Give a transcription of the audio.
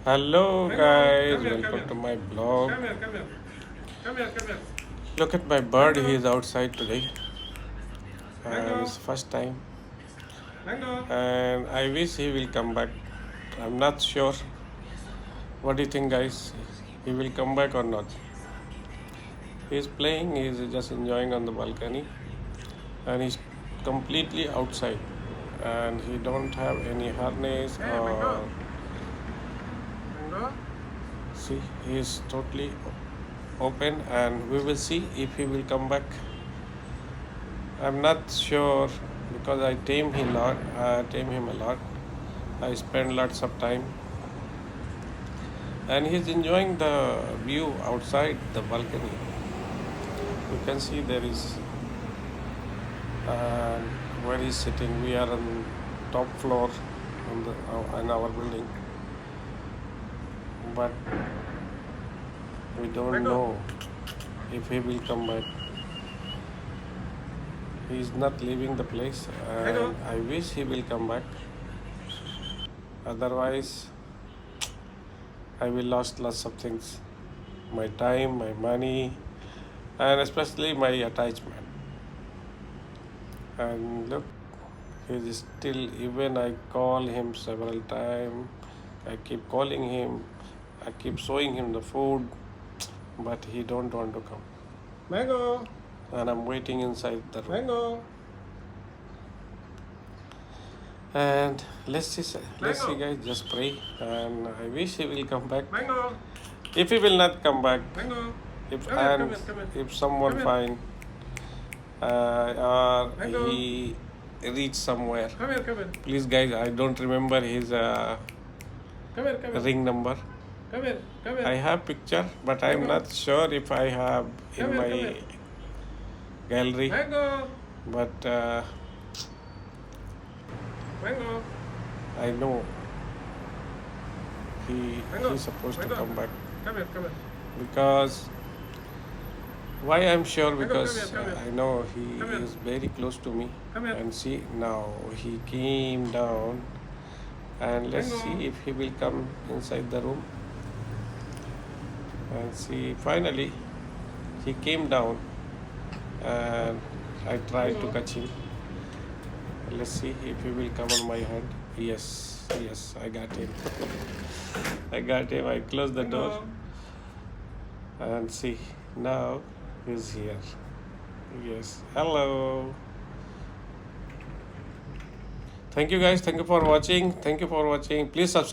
Hello guys, welcome to my blog. Look at my bird, he is outside today and it's first time and I wish he will come back. I'm not sure. What do you think guys? He will come back or not? He's playing, he's just enjoying on the balcony and he's completely outside and he don't have any harness or see he is totally open and we will see if he will come back. I'm not sure because I tame him a lot. I spend lots of time and he's enjoying the view outside the balcony. You can see there is uh, where he's sitting. We are on top floor in our building, but we don't know if he will come back. He's not leaving the place and I wish he will come back. Otherwise, I will lost lots of things. My time, my money, and especially my attachment. And look, he is still, even I call him several times. I keep calling him. I keep showing him the food, but he don't want to come. Mango, And I'm waiting inside the room. mango, And let's see guys, just pray and I wish he will come back. mango, If he will not come back, mango. if Come here, and come here, come here. if someone Come here. find or Mango. he reach somewhere, Come here, come here. please guys, I don't remember his Come here, come here. ring number. Come here, come here. I have picture, but I'm Mango. not sure if I have in Come here, my come here. gallery. Mango, But mango. I know Mango. he's supposed to Mango. come back Come here, come here. because why I'm sure Mango, because come here, come here. I know he Come here. is very close to me. Come here. And see now he came down and let's Mango. see if he will come inside the room and see finally he came down and I tried to Mango. catch him. Let's see if he will come on my hand. Yes, I got him. I got him. I closed the door Mango. and see now he's here. Yes, hello. Thank you guys, thank you for watching. Please subscribe.